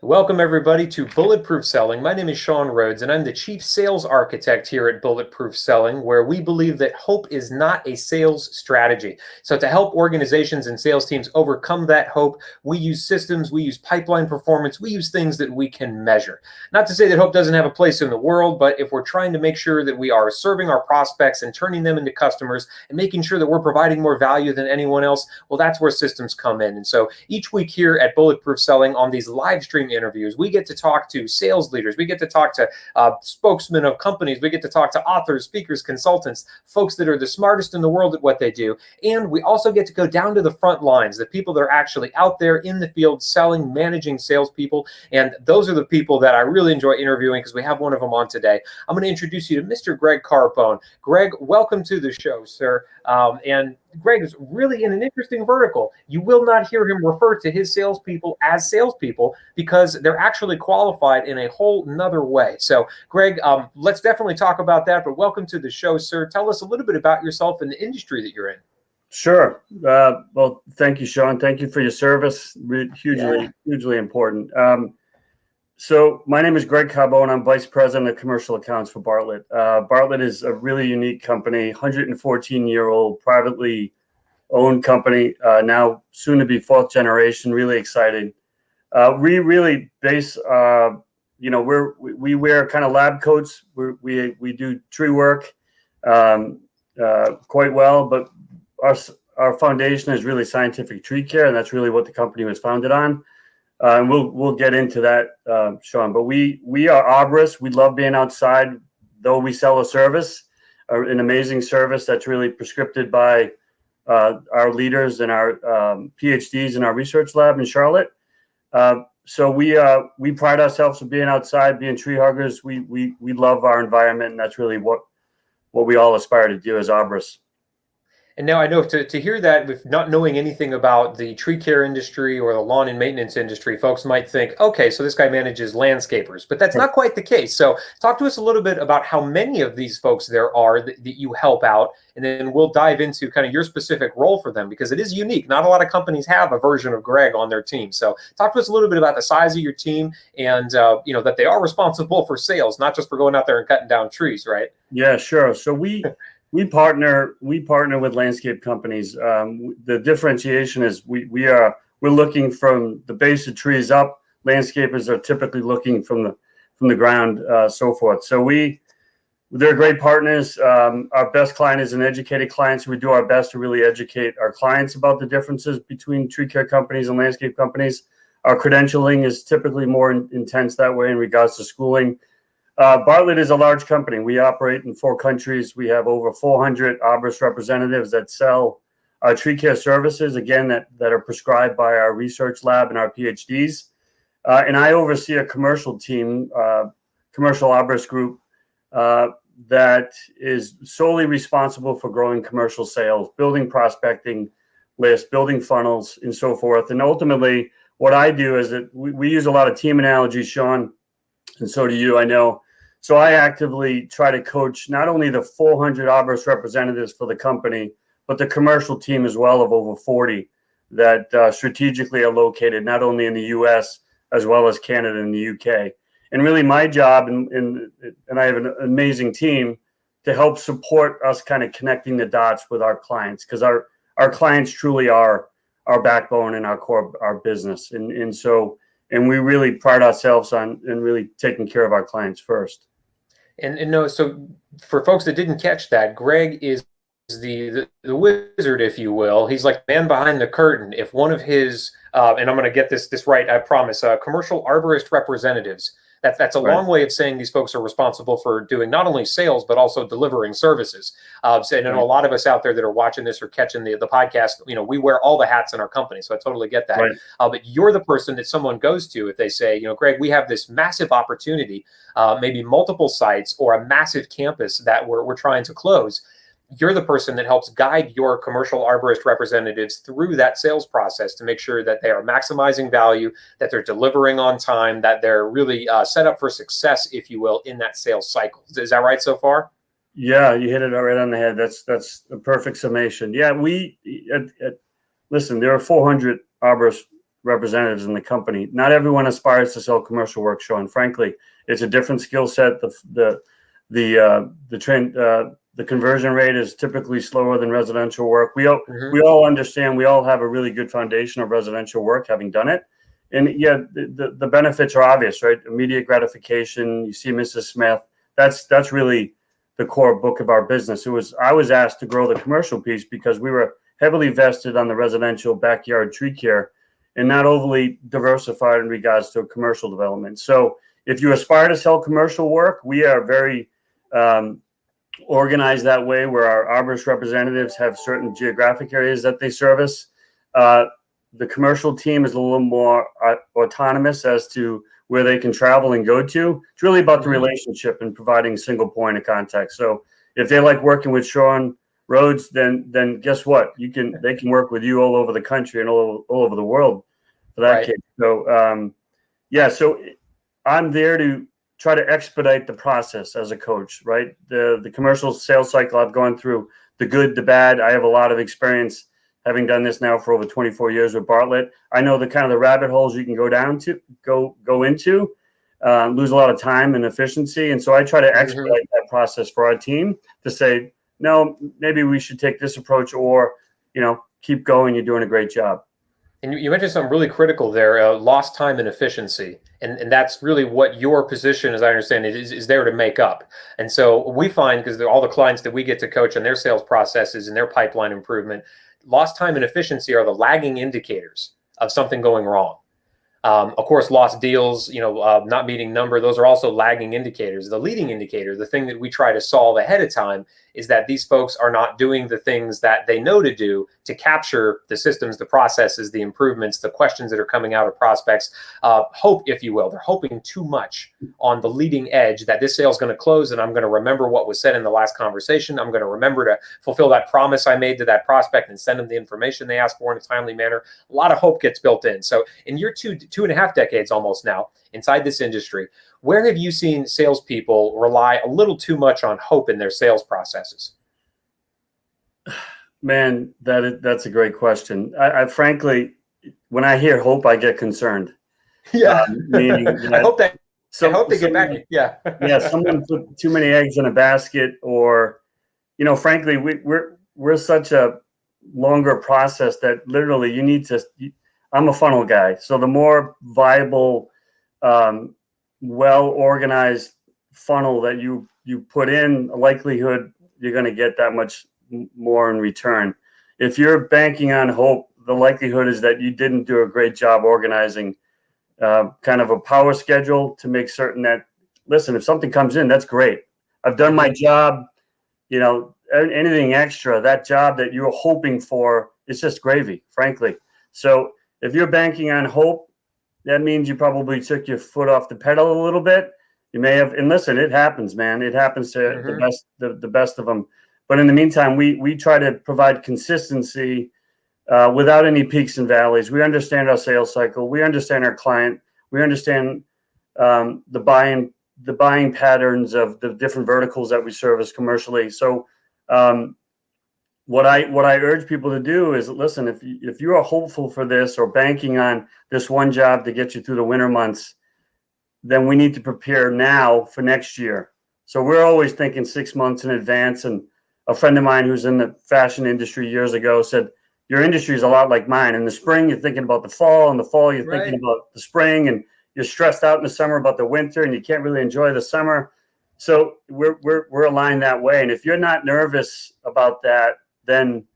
Welcome, everybody, to Bulletproof Selling. My name is Sean Rhodes, and I'm the Chief Sales Architect here at Bulletproof Selling, where we believe that hope is not a sales strategy. So to help organizations and sales teams overcome that hope, we use systems, we use pipeline performance, we use things that we can measure. Not to say that hope doesn't have a place in the world, but if we're trying to make sure that we are serving our prospects and turning them into customers and making sure that we're providing more value than anyone else, well, that's where systems come in. And so each week here at Bulletproof Selling on these live stream interviews, we get to talk to sales leaders, we get to talk to spokesmen of companies, we get to talk to authors, speakers, consultants, folks that are the smartest in the world at what they do. And we also get to go down to the front lines, the people that are actually out there in the field selling, managing salespeople. And those are the people that I really enjoy interviewing because we have one of them on today. I'm going to introduce you to Mr. Greg Carbone. Greg, welcome to the show, sir. And Greg is really in an interesting vertical. You will not hear him refer to his salespeople as salespeople because they're actually qualified in a whole nother way. So, Greg, let's definitely talk about that. But welcome to the show, sir. Tell us a little bit about yourself and the industry that you're in. Sure. Well, thank you, Sean. Thank you for your service. Hugely important. So my name is Greg Carbone. I'm Vice President of Commercial Accounts for Bartlett. Bartlett is a really unique company, 114-year-old privately owned company, now soon to be fourth generation, really exciting. We really base, we wear kind of lab coats. We do tree work quite well, but our foundation is really scientific tree care, and that's really what the company was founded on. And we'll get into that, Sean. But we are arborists. We love being outside, though we sell a service, an amazing service that's really prescribed by our leaders and our PhDs in our research lab in Charlotte. So we pride ourselves on being outside, being tree huggers. We love our environment, and that's really what we all aspire to do as arborists. And now I know to hear that with not knowing anything about the tree care industry or the lawn and maintenance industry, folks might think, okay, so this guy manages landscapers, but that's not quite the case. So talk to us a little bit about how many of these folks there are that you help out, and then we'll dive into kind of your specific role for them because it is unique. Not a lot of companies have a version of Greg on their team. So talk to us a little bit about the size of your team and, that they are responsible for sales, not just for going out there and cutting down trees, right? Yeah, sure. So we partner with landscape companies. The differertion is we're looking from the base of trees up. Landscapers are typically looking from the ground, so forth. So they're great partners. Our best client is an educated client, so we do our best to really educate our clients about the differences between tree care companies and landscape companies. Our credentialing is typically more intense that way in regards to schooling. Bartlett is a large company. We operate in 4 countries. We have over 400 arborist representatives that sell tree care services, again, that are prescribed by our research lab and our PhDs. And I oversee a commercial team, commercial arborist group that is solely responsible for growing commercial sales, building prospecting lists, building funnels, and so forth. And ultimately, what I do is that we use a lot of team analogies, Sean, and so do you, I know. So I actively try to coach not only the 400 arborist representatives for the company, but the commercial team as well of over 40 that strategically are located not only in the U.S. as well as Canada and the U.K. And really my job, and I have an amazing team to help support us kind of connecting the dots with our clients, because our clients truly are our backbone and our core, our business. And we really pride ourselves on really taking care of our clients first. And no, so for folks that didn't catch that, Greg is the wizard, if you will. He's like the man behind the curtain. If one of his, and I'm going to get this right, I promise, commercial arborist representatives, that's a long way of saying these folks are responsible for doing not only sales, but also delivering services. So I know a lot of us out there that are watching this or catching the podcast, we wear all the hats in our company. So I totally get that. Right. But you're the person that someone goes to if they say, Greg, we have this massive opportunity, maybe multiple sites or a massive campus that we're trying to close. You're the person that helps guide your commercial arborist representatives through that sales process to make sure that they are maximizing value, that they're delivering on time, that they're really set up for success, if you will, in that sales cycle. Is that right so far? Yeah, you hit it right on the head. That's a perfect summation. Yeah, listen, there are 400 arborist representatives in the company. Not everyone aspires to sell commercial work, Sean. Frankly, it's a different skill set. The conversion rate is typically slower than residential work. We all understand. We all have a really good foundation of residential work, having done it. And yeah, the benefits are obvious, right? Immediate gratification. You see Mrs. Smith. That's really the core book of our business. I was asked to grow the commercial piece because we were heavily vested on the residential backyard tree care and not overly diversified in regards to commercial development. So if you aspire to sell commercial work, we are very organized that way, where our arborist representatives have certain geographic areas that they service. The commercial team is a little more autonomous as to where they can travel and go to. It's really about the relationship and providing a single point of contact. So if they like working with Sean Rhodes, then guess what? They can work with you all over the country and all over the world for that case. So so I'm there to try to expedite the process as a coach, right? The commercial sales cycle I've gone through, the good, the bad. I have a lot of experience having done this now for over 24 years with Bartlett. I know the kind of the rabbit holes you can go into, lose a lot of time and efficiency. And so I try to expedite that process for our team to say, no, maybe we should take this approach, or, keep going. You're doing a great job. And you mentioned something really critical there, lost time and efficiency. And that's really what your position, as I understand it, is there to make up. And so we find, because all the clients that we get to coach on their sales processes and their pipeline improvement, lost time and efficiency are the lagging indicators of something going wrong. Of course, lost deals, not meeting number, those are also lagging indicators. The leading indicator, the thing that we try to solve ahead of time, is that these folks are not doing the things that they know to do to capture the systems, the processes, the improvements, the questions that are coming out of prospects. Hope, if you will. They're hoping too much on the leading edge that this sale is going to close, and I'm going to remember what was said in the last conversation. I'm going to remember to fulfill that promise I made to that prospect and send them the information they asked for in a timely manner. A lot of hope gets built in. So in your two and a half decades almost now inside this industry, where have you seen salespeople rely a little too much on hope in their sales processes? Man, that's a great question. I frankly, when I hear hope, I get concerned. Yeah, meaning I hope they get back. Yeah, someone put too many eggs in a basket, or frankly, we're such a longer process that literally you need to. I'm a funnel guy, so the more viable, well-organized funnel that you put in, a likelihood you're going to get that much more in return. If you're banking on hope, the likelihood is that you didn't do a great job organizing kind of a power schedule to make certain that, listen, if something comes in, that's great. I've done my job. Anything extra, that job that you're hoping for, it's just gravy, frankly. So if you're banking on hope, that means you probably took your foot off the pedal a little bit. You may have, and listen, it happens, man. It happens to the best of them. But in the meantime, we try to provide consistency without any peaks and valleys. We understand our sales cycle. We understand our client. We understand the buying patterns of the different verticals that we service commercially. So what I urge people to do is, listen, if you are hopeful for this or banking on this one job to get you through the winter months, then we need to prepare now for next year. So we're always thinking 6 months in advance. And a friend of mine who's in the fashion industry years ago said, your industry is a lot like mine. In the spring, you're thinking about the fall. In the fall, you're thinking about the spring, and you're stressed out in the summer about the winter, and you can't really enjoy the summer. So we're aligned that way. And if you're not nervous about that, then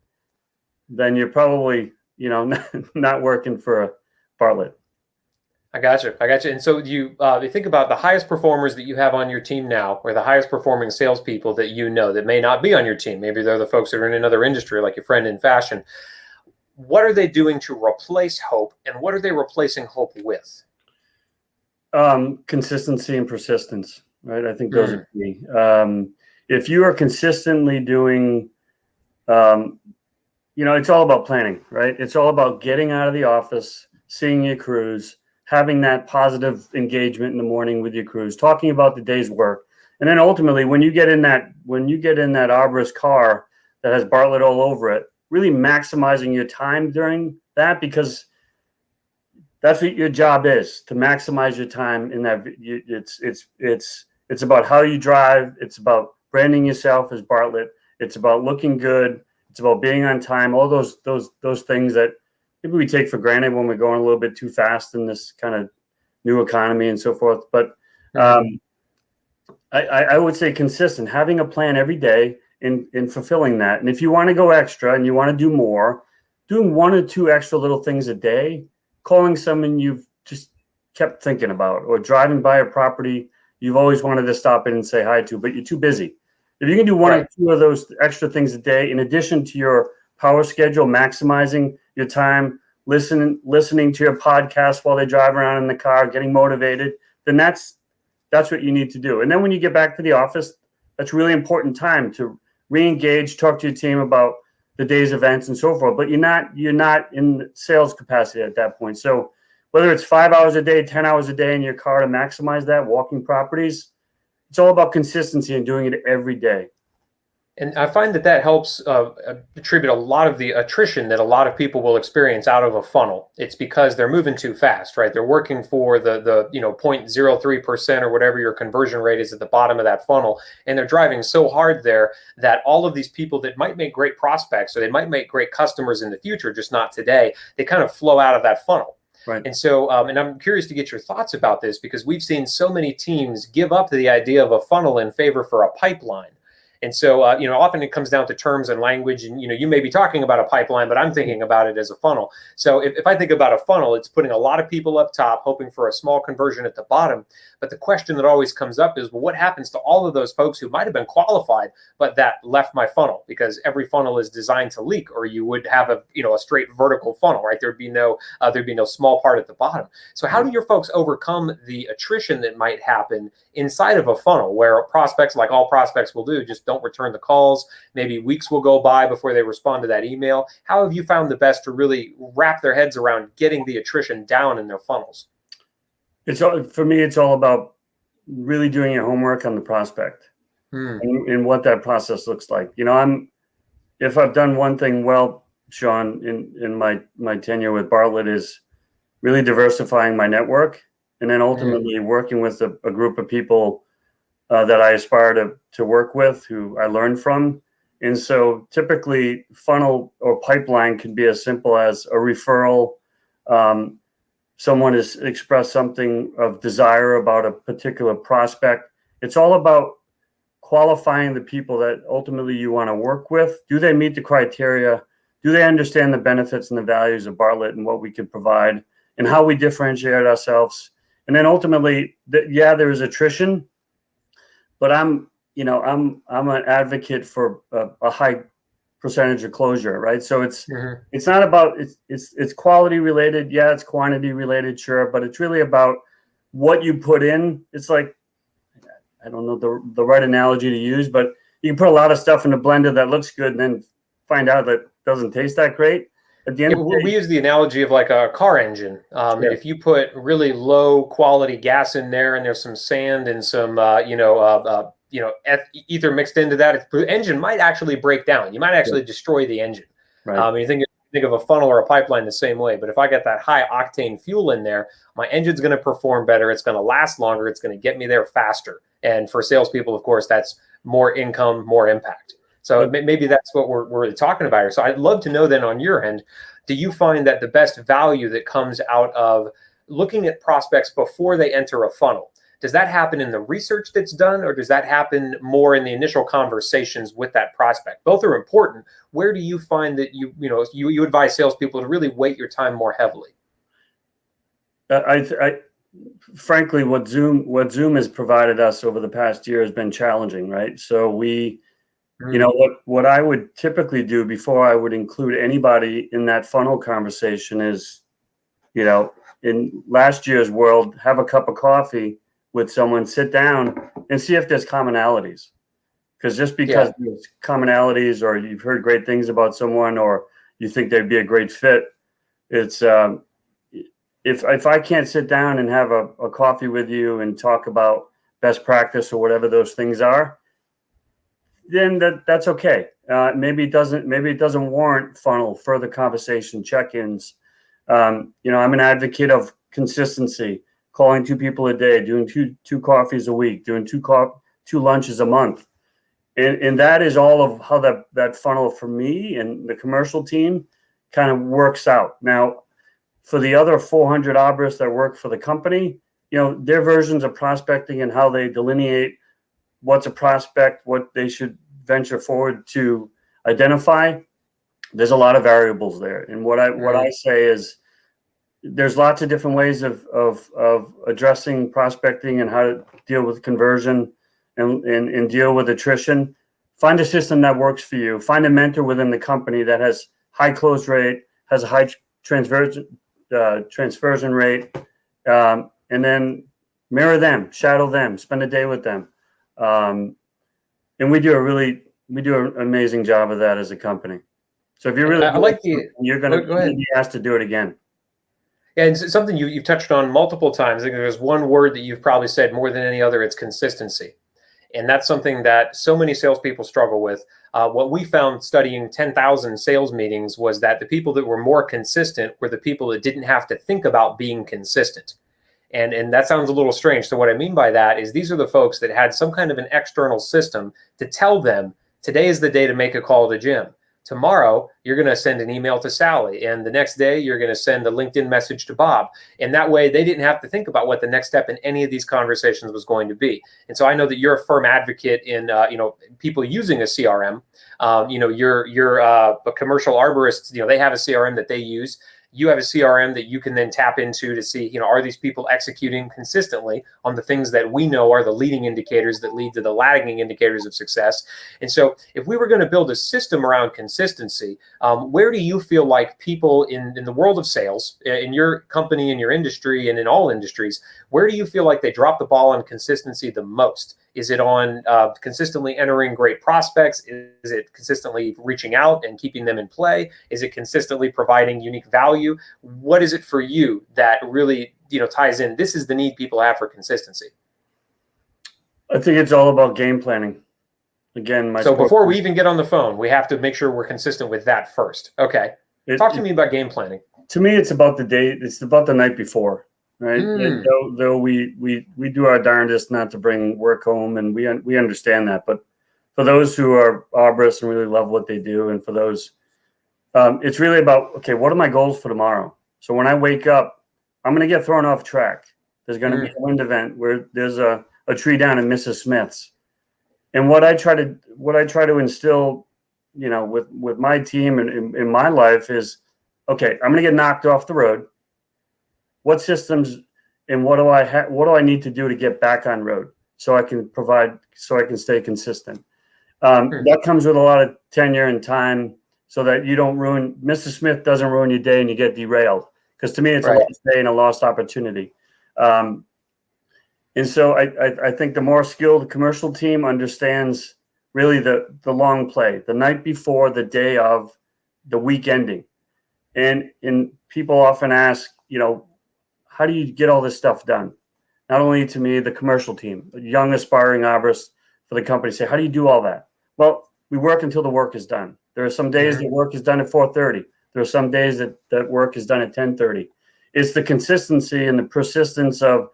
you're probably, not working for Bartlett. I got you. And so you think about the highest performers that you have on your team now, or the highest performing salespeople that that may not be on your team. Maybe they're the folks that are in another industry, like your friend in fashion. What are they doing to replace hope, and what are they replacing hope with? Consistency and persistence, right? I think those are key. If you are consistently doing, it's all about planning, right? It's all about getting out of the office, seeing your crews, having that positive engagement in the morning with your crews, talking about the day's work. And then ultimately, when you get in that arborist car that has Bartlett all over it, really maximizing your time during that, because that's what your job is, to maximize your time in that. It's about how you drive. It's about branding yourself as Bartlett. It's about looking good. It's about being on time. All those things that maybe we take for granted when we're going a little bit too fast in this kind of new economy and so forth. But I would say consistent, having a plan every day in fulfilling that. And if you want to go extra and you want to do more, doing 1 or 2 extra little things a day, calling someone you've just kept thinking about, or driving by a property you've always wanted to stop in and say hi to, but you're too busy. If you can do 1 or 2 of those extra things a day, in addition to your power schedule, maximizing your time, listening to your podcast while they drive around in the car, getting motivated, then that's what you need to do. And then when you get back to the office, that's really important time to re-engage, talk to your team about the day's events and so forth. But you're not in sales capacity at that point. So whether it's 5 hours a day, 10 hours a day in your car to maximize that, walking properties, it's all about consistency and doing it every day. And I find that helps attribute a lot of the attrition that a lot of people will experience out of a funnel. It's because they're moving too fast, right? They're working for the 0.03% or whatever your conversion rate is at the bottom of that funnel. And they're driving so hard there that all of these people that might make great prospects, or they might make great customers in the future, just not today, they kind of flow out of that funnel. Right. And so, and I'm curious to get your thoughts about this, because we've seen so many teams give up the idea of a funnel in favor for a pipeline. And so, often it comes down to terms and language, and, you may be talking about a pipeline, but I'm thinking about it as a funnel. So if I think about a funnel, it's putting a lot of people up top, hoping for a small conversion at the bottom. But the question that always comes up is, well, what happens to all of those folks who might have been qualified, but that left my funnel? Because every funnel is designed to leak, or you would have a straight vertical funnel, right? There'd be no small part at the bottom. So how do your folks overcome the attrition that might happen inside of a funnel, where prospects, like all prospects will do, just don't return the calls? Maybe weeks will go by before they respond to that email. How have you found the best to really wrap their heads around getting the attrition down in their funnels? For me, it's all about really doing your homework on the prospect and what that process looks like. If I've done one thing well, Sean, in my tenure with Bartlett, is really diversifying my network, and then ultimately working with a group of people that I aspire to work with, who I learn from. And so typically funnel or pipeline can be as simple as a referral. Someone has expressed something of desire about a particular prospect. It's all about qualifying the people that ultimately you want to work with. Do they meet the criteria? Do they understand the benefits and the values of Bartlett and what we can provide and how we differentiate ourselves? And then ultimately, there is attrition, but I'm an advocate for a high percentage of closure, right? So it's not about it's quality related. Yeah, it's quantity related, sure, but it's really about what you put in. It's like, I don't know the right analogy to use, but you can put a lot of stuff in a blender that looks good and then find out that it doesn't taste that great. At the end of the day, we use the analogy of like a car engine. If you put really low quality gas in there, and there's some sand and some ether mixed into that, the engine might actually break down. You might actually destroy the engine. Right. You think of a funnel or a pipeline the same way. But if I get that high octane fuel in there, my engine's going to perform better. It's going to last longer. It's going to get me there faster. And for salespeople, of course, that's more income, more impact. So maybe that's what we're really talking about here. So I'd love to know then, on your end, do you find that the best value that comes out of looking at prospects before they enter a funnel, does that happen in the research that's done, or does that happen more in the initial conversations with that prospect? Both are important. Where do you find that you advise salespeople to really weight your time more heavily? Frankly, what Zoom has provided us over the past year has been challenging, right? So what I would typically do before I would include anybody in that funnel conversation is, in last year's world, have a cup of coffee with someone, sit down and see if there's commonalities. Because just because there's commonalities, or you've heard great things about someone, or you think they'd be a great fit, it's if I can't sit down and have a coffee with you and talk about best practice or whatever those things are, then that's okay. Maybe it doesn't warrant funnel, further conversation, check-ins. I'm an advocate of consistency, calling 2 people a day, doing two coffees a week, doing two lunches a month. And that is all of how that funnel for me and the commercial team kind of works out. Now, for the other 400 arborists that work for the company, their versions of prospecting and how they delineate what's a prospect, what they should venture forward to identify, there's a lot of variables there. And what I say is there's lots of different ways of addressing prospecting and how to deal with conversion and deal with attrition. Find a system that works for you. Find a mentor within the company that has high close rate, has a high transversion rate, and then mirror them, shadow them, spend a day with them. And we do an amazing job of that as a company. So if you're really you're going to be asked to do it again. Yeah, and it's something you've touched on multiple times. I think there's one word that you've probably said more than any other. It's consistency. And that's something that so many salespeople struggle with. What we found studying 10,000 sales meetings was that the people that were more consistent were the people that didn't have to think about being consistent. And that sounds a little strange. So what I mean by that is these are the folks that had some kind of an external system to tell them, today is the day to make a call to Jim. Tomorrow, you're going to send an email to Sally. And the next day, you're going to send a LinkedIn message to Bob. And that way, they didn't have to think about what the next step in any of these conversations was going to be. And so I know that you're a firm advocate in, people using a CRM. You're a commercial arborist, they have a CRM that they use. You have a CRM that you can then tap into to see, are these people executing consistently on the things that we know are the leading indicators that lead to the lagging indicators of success. And so if we were going to build a system around consistency, where do you feel like people in the world of sales, in your company, in your industry, and in all industries, where do you feel like they drop the ball on consistency the most? Is it on consistently entering great prospects? Is it consistently reaching out and keeping them in play? Is it consistently providing unique value? What is it for you that really ties in? This is the need people have for consistency. I think it's all about game planning. Again, so before we even get on the phone, we have to make sure we're consistent with that first. Okay. Talk to me about game planning. To me, it's about the day. It's about the night before. Right. Though we do our darndest not to bring work home, and we understand that. But for those who are arborists and really love what they do, and for those, it's really about, okay, what are my goals for tomorrow? So when I wake up, I'm going to get thrown off track. There's going to be a wind event where there's a tree down in Mrs. Smith's, and what I try to instill, with my team and in my life is, okay, I'm going to get knocked off the road. What systems and what do I need to do to get back on road so I can stay consistent? That comes with a lot of tenure and time so that you don't Mrs. Smith doesn't ruin your day and you get derailed. Because to me, it's a lost day and a lost opportunity. And so I think the more skilled commercial team understands really the long play, the night before, the day of, the week ending. And people often ask, how do you get all this stuff done? Not only to me, the commercial team, young aspiring arborists for the company say, how do you do all that? Well, we work until the work is done. There are some days that work is done at 4:30. There are some days that work is done at 10:30. It's the consistency and the persistence of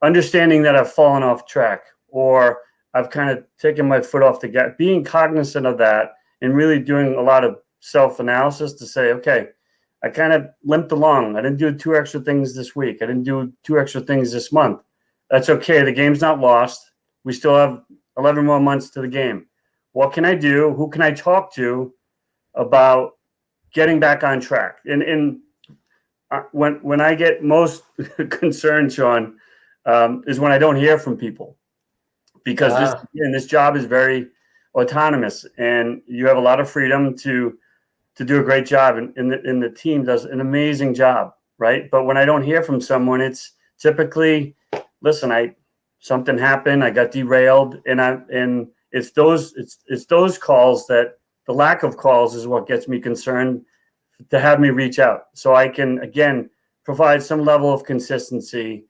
understanding that I've fallen off track or I've kind of taken my foot off the gas, being cognizant of that and really doing a lot of self-analysis to say, okay, I kind of limped along. I didn't do 2 extra things this week. I didn't do 2 extra things this month. That's okay. The game's not lost. We still have 11 more months to the game. What can I do? Who can I talk to about getting back on track? And when I get most concerned, Sean, is when I don't hear from people, because this job is very autonomous, and you have a lot of freedom to do a great job, and the team does an amazing job, right? But when I don't hear from someone, it's typically, listen, something happened, I got derailed, and it's those calls, that the lack of calls is what gets me concerned, to have me reach out so I can again provide some level of consistency,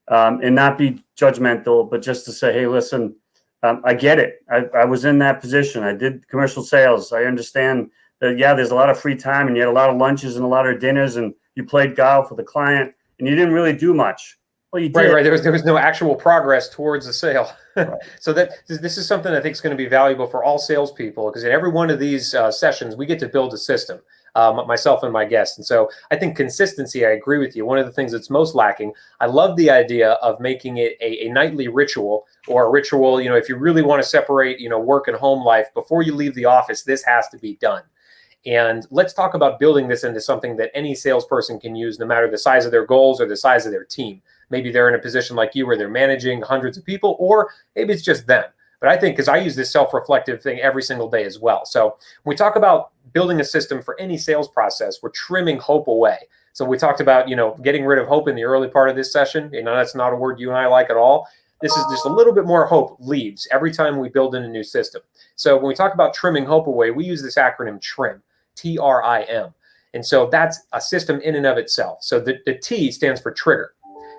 and not be judgmental, but just to say, hey, listen, I get it. I was in that position. I did commercial sales. I understand that, there's a lot of free time, and you had a lot of lunches and a lot of dinners and you played golf with a client and you didn't really do much. Well, you did. Right. There was no actual progress towards the sale. Right. So this is something I think is going to be valuable for all salespeople, because in every one of these sessions, we get to build a system, myself and my guests. And so I think consistency, I agree with you. One of the things that's most lacking, I love the idea of making it a nightly ritual, or a ritual, if you really want to separate, work and home life before you leave the office, this has to be done. And let's talk about building this into something that any salesperson can use, no matter the size of their goals or the size of their team. Maybe they're in a position like you where they're managing hundreds of people, or maybe it's just them. But I think, because I use this self-reflective thing every single day as well. So when we talk about building a system for any sales process, we're trimming hope away. So we talked about, getting rid of hope in the early part of this session. That's not a word you and I like at all. This is just a little bit more hope leaves every time we build in a new system. So when we talk about trimming hope away, we use this acronym TRIM, TRIM. And so that's a system in and of itself. So the T stands for trigger.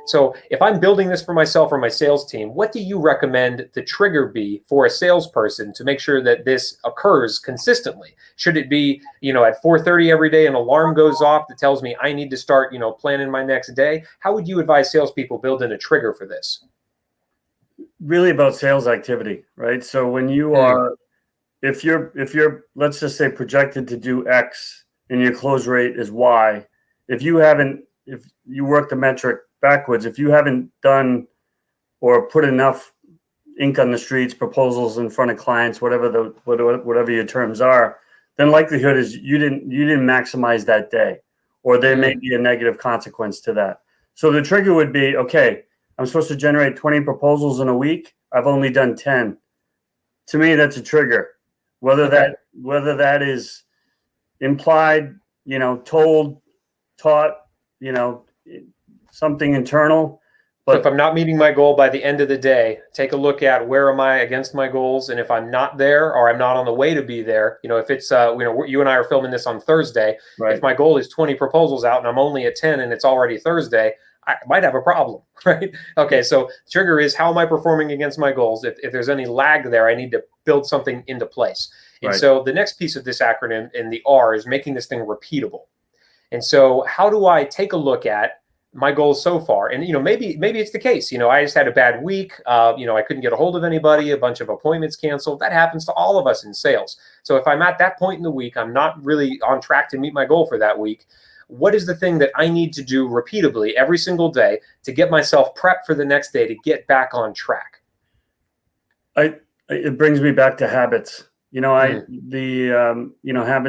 So if I'm building this for myself or my sales team, what do you recommend the trigger be for a salesperson to make sure that this occurs consistently? Should it be, at 4:30 every day an alarm goes off that tells me I need to start, planning my next day? How would you advise salespeople build in a trigger for this? Really about sales activity, right? So when you are, if you're, let's just say, projected to do X and your close rate is Y, if you work the metric backwards, if you haven't done or put enough ink on the streets, proposals in front of clients, whatever your terms are, then likelihood is you didn't maximize that day, or there may be a negative consequence to that. So the trigger would be, okay, I'm supposed to generate 20 proposals in a week. I've only done 10. To me, that's a trigger. Whether that is implied, told, taught, something internal. But so if I'm not meeting my goal by the end of the day, take a look at where am I against my goals, and if I'm not there or I'm not on the way to be there, if it's you and I are filming this on Thursday, right. If my goal is 20 proposals out and I'm only at 10 and it's already Thursday, I might have a problem, right? Okay, so trigger is, how am I performing against my goals? If there's any lag there, I need to build something into place. And right. So the next piece of this acronym in the R is making this thing repeatable. And so how do I take a look at my goals so far? And, maybe it's the case, I just had a bad week. I couldn't get a hold of anybody, a bunch of appointments canceled. That happens to all of us in sales. So if I'm at that point in the week, I'm not really on track to meet my goal for that week. What is the thing that I need to do repeatably every single day to get myself prepped for the next day to get back on track? It brings me back to habits. Habit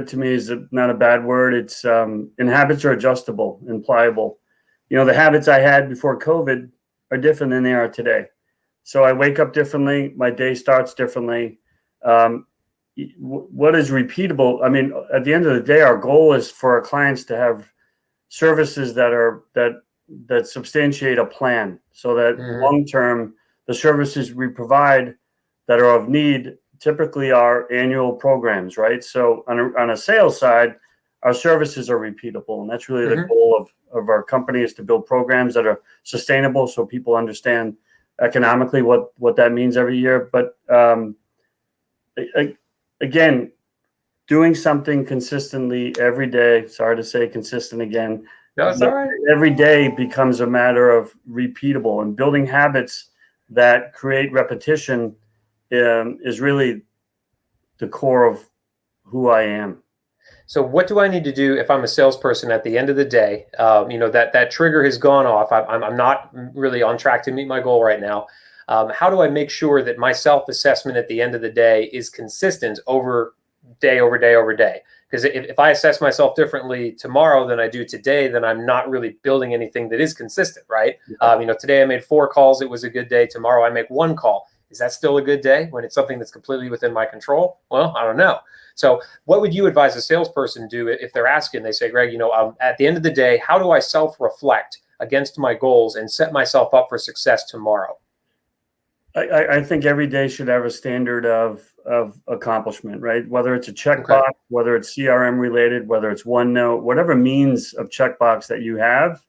to me is not a bad word. It's, and habits are adjustable and pliable. The habits I had before COVID are different than they are today. So I wake up differently. My day starts differently. What is repeatable? I mean, at the end of the day, our goal is for our clients to have services that substantiate a plan, so that long term, the services we provide that are of need typically are annual programs, right? So on a sales side, our services are repeatable, and that's really the goal of our company, is to build programs that are sustainable, so people understand economically what that means every year. But again, doing something consistently every day, sorry to say consistent again, no, it's all right. Every day becomes a matter of repeatable, and building habits that create repetition is really the core of who I am. So what do I need to do if I'm a salesperson at the end of the day? That trigger has gone off. I'm not really on track to meet my goal right now. How do I make sure that my self-assessment at the end of the day is consistent over day over day over day? Because if I assess myself differently tomorrow than I do today, then I'm not really building anything that is consistent, right? Today I made 4 calls. It was a good day. Tomorrow I make 1 call. Is that still a good day when it's something that's completely within my control? Well, I don't know. So what would you advise a salesperson do if they're asking, they say, Greg, at the end of the day, how do I self-reflect against my goals and set myself up for success tomorrow? I think every day should have a standard of accomplishment, right? Whether it's a checkbox, whether it's CRM related, whether it's OneNote, whatever means of checkbox that you have,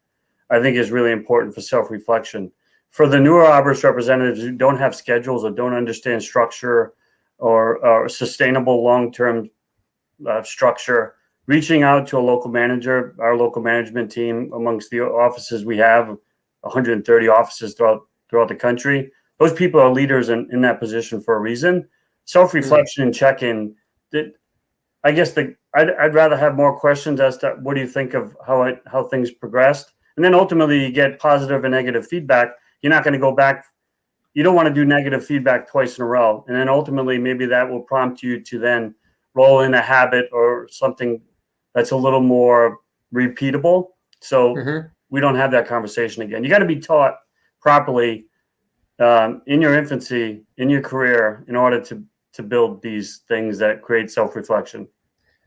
I think is really important for self-reflection. For the newer Arborist representatives who don't have schedules or don't understand structure or sustainable long-term structure, reaching out to a local manager, our local management team amongst the offices we have, 130 offices throughout the country. Those people are leaders in that position for a reason. Self-reflection and check-in. I guess I'd rather have more questions as to what do you think of how things progressed, and then ultimately you get positive and negative feedback. You're not going to go back. You don't want to do negative feedback twice in a row, and then ultimately maybe that will prompt you to then roll in a habit or something that's a little more repeatable. So we don't have that conversation again. You got to be taught properly in your infancy, in your career, in order to build these things that create self-reflection.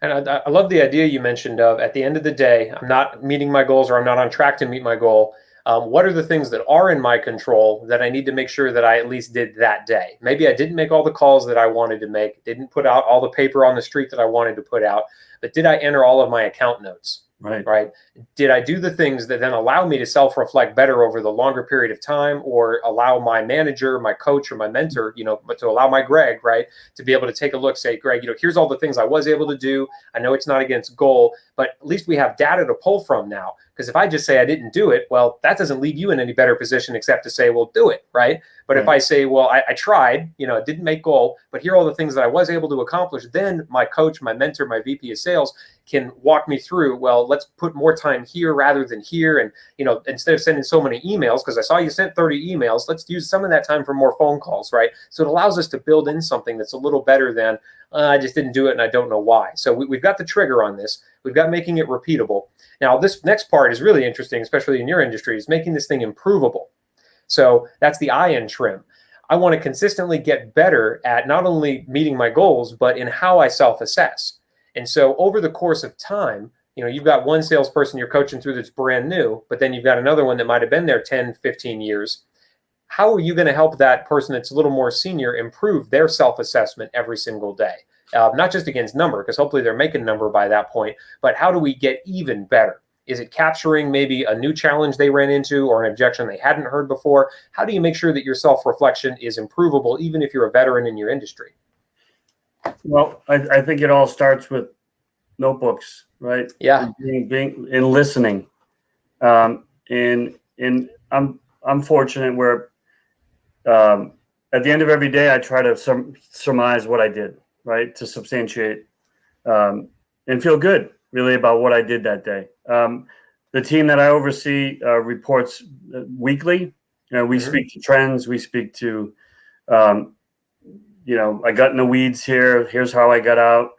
And I love the idea you mentioned of, at the end of the day, I'm not meeting my goals, or I'm not on track to meet my goal. What are the things that are in my control that I need to make sure that I at least did that day? Maybe I didn't make all the calls that I wanted to make, didn't put out all the paper on the street that I wanted to put out, but did I enter all of my account notes? Right. Did I do the things that then allow me to self-reflect better over the longer period of time, or allow my manager, my coach, or my mentor, but to allow my Greg, right, to be able to take a look, say, Greg, here's all the things I was able to do. I know it's not against goal, but at least we have data to pull from now. Because if I just say I didn't do it, well, that doesn't leave you in any better position except to say, well, do it, right? But if I say, well, I tried, it didn't make goal, but here are all the things that I was able to accomplish, then my coach, my mentor, my VP of sales can walk me through, well, let's put more time here rather than here. And, instead of sending so many emails, because I saw you sent 30 emails, let's use some of that time for more phone calls, right? So it allows us to build in something that's a little better than, I just didn't do it and I don't know why. So we've got the trigger on this. We've got making it repeatable. Now, this next part is really interesting, especially in your industry, is making this thing improvable. So that's the I in trim. I want to consistently get better at not only meeting my goals, but in how I self-assess. And so over the course of time, you've got one salesperson you're coaching through that's brand new, but then you've got another one that might have been there 10, 15 years. How are you going to help that person that's a little more senior improve their self-assessment every single day? Not just against number, because hopefully they're making number by that point, but how do we get even better? Is it capturing maybe a new challenge they ran into or an objection they hadn't heard before? How do you make sure that your self-reflection is improvable, even if you're a veteran in your industry? Well, I think it all starts with notebooks, right? Yeah. Being and listening. And I'm fortunate where at the end of every day, I try to surmise what I did, right? To substantiate and feel good really about what I did that day. The team that I oversee reports weekly. We speak to trends. We speak to, I got in the weeds here. Here's how I got out.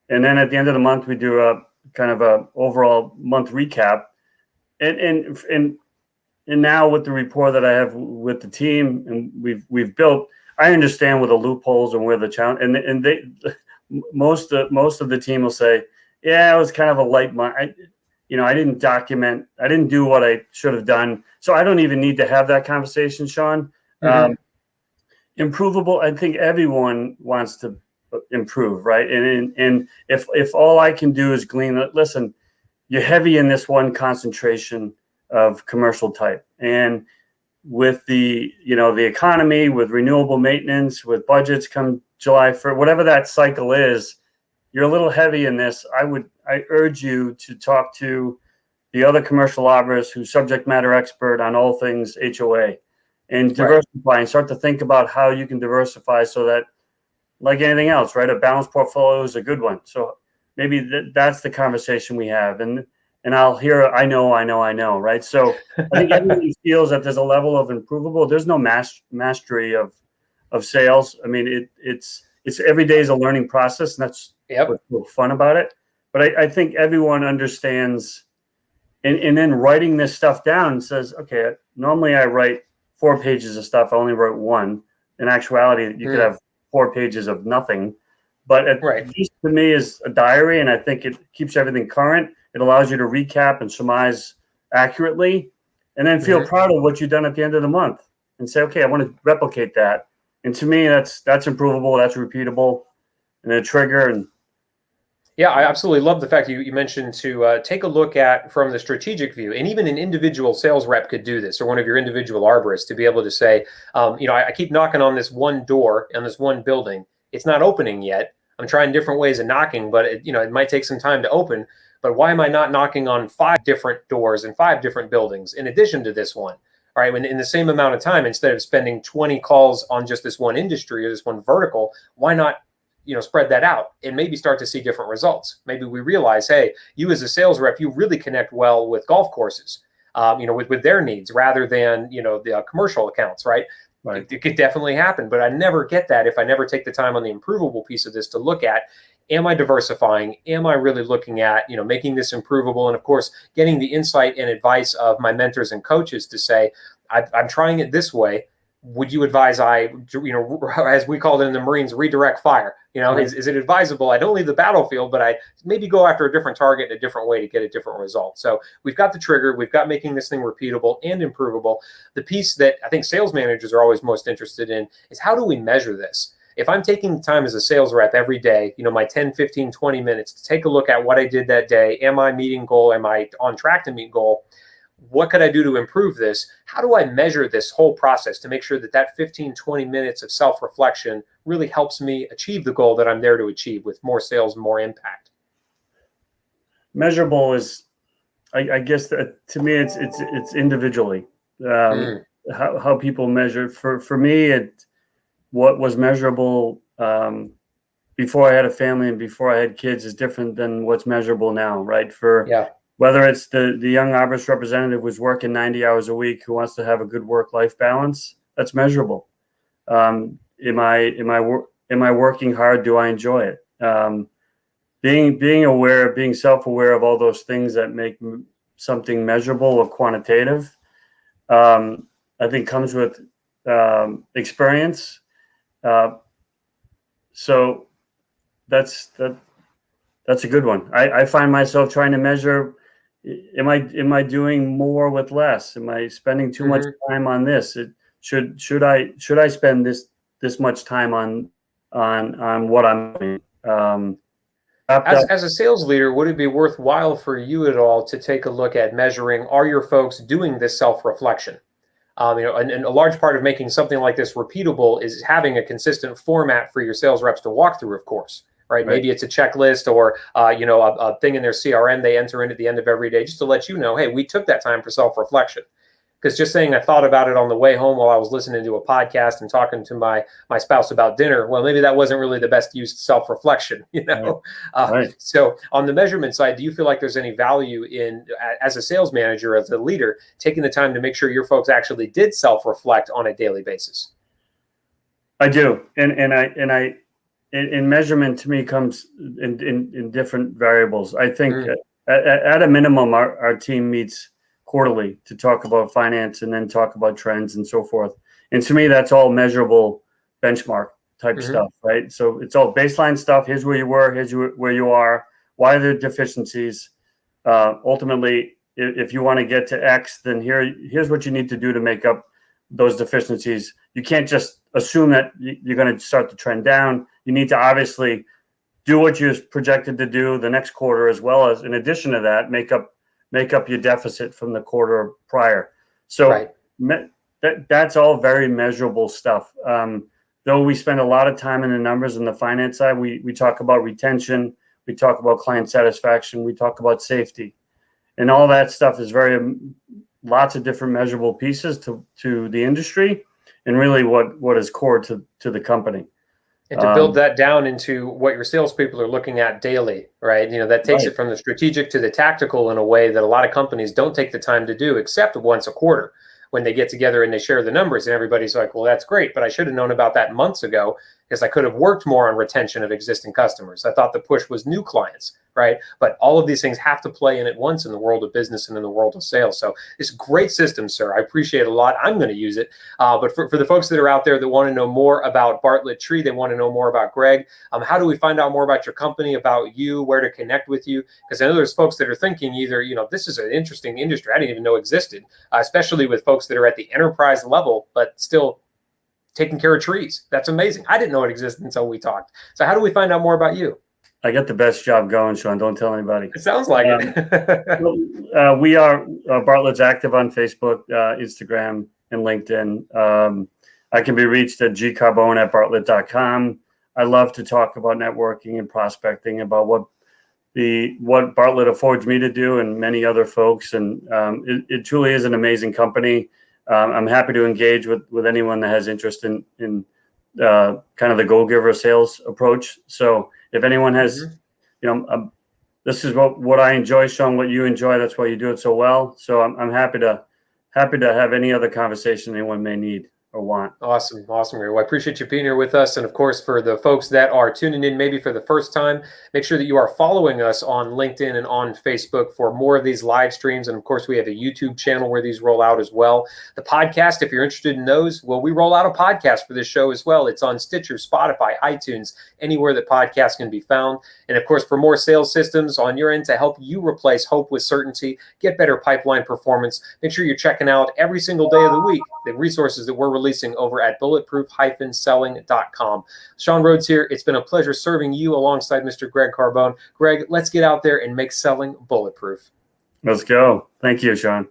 And then at the end of the month, we do a kind of a overall month recap. And now with the rapport that I have with the team and we've built, I understand where the loopholes and where the challenge. And they most of the team will say, yeah, it was kind of a light month. I didn't document. I didn't do what I should have done. So I don't even need to have that conversation, Sean. Improvable. I think everyone wants to improve, right? And if all I can do is glean, listen, you're heavy in this one concentration of commercial type, and with the economy, with renewable maintenance, with budgets come July 1st, whatever that cycle is, you're a little heavy in this. I urge you to talk to the other commercial arborists who's subject matter expert on all things HOA, and diversify and start to think about how you can diversify so that, like anything else, right, a balanced portfolio is a good one. So maybe that's the conversation we have. And I'll hear, I know, right? So I think everybody feels that there's a level of improvable. There's no mastery of sales. I mean, it's every day is a learning process, and that's what's so fun about it. But I think everyone understands, and then writing this stuff down says, okay, normally I write 4 pages of stuff. I only wrote 1. In actuality, you could have 4 pages of nothing. But this to me is a diary, and I think it keeps everything current. It allows you to recap and surmise accurately, and then feel proud of what you've done at the end of the month and say, okay, I want to replicate that. And to me, that's improvable, that's repeatable, and a trigger. And yeah, I absolutely love the fact you mentioned to take a look at from the strategic view, and even an individual sales rep could do this, or one of your individual arborists, to be able to say, I keep knocking on this one door in this one building. It's not opening yet. I'm trying different ways of knocking, but it might take some time to open. But why am I not knocking on 5 different doors in 5 different buildings in addition to this one? All right, when in the same amount of time, instead of spending 20 calls on just this one industry or this one vertical, why not spread that out and maybe start to see different results? Maybe we realize, hey, you as a sales rep, you really connect well with golf courses, with their needs rather than the commercial accounts, right? Right. It could definitely happen, but I never get that if I never take the time on the improvable piece of this to look at, am I diversifying? Am I really looking at, making this improvable? And of course, getting the insight and advice of my mentors and coaches to say, I'm trying it this way. Would you advise as we called it in the Marines, redirect fire? Is it advisable? I don't leave the battlefield, but I maybe go after a different target in a different way to get a different result. So we've got the trigger, we've got making this thing repeatable and improvable. The piece that I think sales managers are always most interested in is, how do we measure this? If I'm taking the time as a sales rep every day, my 10, 15, 20 minutes to take a look at what I did that day, am I meeting goal? Am I on track to meet goal? What could I do to improve this? How do I measure this whole process to make sure that 15, 20 minutes of self-reflection really helps me achieve the goal that I'm there to achieve with more sales and more impact? Measurable is, I guess, to me, it's individually how people measure. For me, what was measurable before I had a family and before I had kids is different than what's measurable now, right? Whether it's the young arborist representative who's working 90 hours a week who wants to have a good work-life balance, that's measurable. Am I working hard? Do I enjoy it? Being aware, being self-aware of all those things that make something measurable or quantitative, I think comes with experience. So that's a good one. I find myself trying to measure, am I doing more with less? Am I spending too much time on this? Should I spend this much time on what I'm doing? As a sales leader, would it be worthwhile for you at all to take a look at measuring, are your folks doing this self-reflection? And a large part of making something like this repeatable is having a consistent format for your sales reps to walk through, of course. Right? Maybe it's a checklist or, a thing in their CRM they enter in at the end of every day just to let you know, hey, we took that time for self-reflection. Because just saying I thought about it on the way home while I was listening to a podcast and talking to my spouse about dinner, well, maybe that wasn't really the best used self-reflection, Right. So on the measurement side, do you feel like there's any value in, as a sales manager, as a leader, taking the time to make sure your folks actually did self-reflect on a daily basis? I do. And measurement to me comes in different variables. I think at a minimum, our team meets quarterly to talk about finance and then talk about trends and so forth. And to me, that's all measurable benchmark type stuff, right? So it's all baseline stuff. Here's where you were, here's where you are. Why are there deficiencies? Ultimately, if you want to get to X, then here's what you need to do to make up those deficiencies. You can't just assume that you're going to start to trend down. You need to obviously do what you're projected to do the next quarter, as well as, in addition to that, make up your deficit from the quarter prior. So that's all very measurable stuff. Though we spend a lot of time in the numbers on the finance side, we talk about retention, we talk about client satisfaction, we talk about safety, and all that stuff is lots of different measurable pieces to the industry, and really what is core to the company. And to build that down into what your salespeople are looking at daily, right? That takes it from the strategic to the tactical in a way that a lot of companies don't take the time to do, except once a quarter when they get together and they share the numbers, and everybody's like, well, that's great, but I should have known about that months ago because I could have worked more on retention of existing customers. I thought the push was new clients, right? But all of these things have to play in at once in the world of business and in the world of sales. So it's a great system, sir. I appreciate it a lot. I'm going to use it. But for the folks that are out there that want to know more about Bartlett Tree, they want to know more about Greg, how do we find out more about your company, about you, where to connect with you? Because I know there's folks that are thinking either, this is an interesting industry I didn't even know existed, especially with folks that are at the enterprise level, but still taking care of trees. That's amazing. I didn't know it existed until we talked. So how do we find out more about you? I got the best job going, Sean. Don't tell anybody. It sounds like it. We are Bartlett's active on Facebook, Instagram, and LinkedIn. I can be reached at gcarbone@bartlett.com. I love to talk about networking and prospecting, about what Bartlett affords me to do and many other folks. And it truly is an amazing company. I'm happy to engage with anyone that has interest in kind of the go-giver sales approach. So if anyone has, this is what I enjoy, Sean, what you enjoy. That's why you do it so well. So I'm happy to have any other conversation anyone may need or want. Awesome. Well, I appreciate you being here with us. And of course, for the folks that are tuning in maybe for the first time, make sure that you are following us on LinkedIn and on Facebook for more of these live streams. And of course, we have a YouTube channel where these roll out as well. The podcast, if you're interested in those, well, we roll out a podcast for this show as well. It's on Stitcher, Spotify, iTunes, anywhere that podcasts can be found. And of course, for more sales systems on your end to help you replace hope with certainty, get better pipeline performance, make sure you're checking out every single day of the week the resources that we're releasing over at bulletproof-selling.com. Sean Rhodes here. It's been a pleasure serving you alongside Mr. Greg Carbone. Greg, let's get out there and make selling bulletproof. Let's go. Thank you, Sean.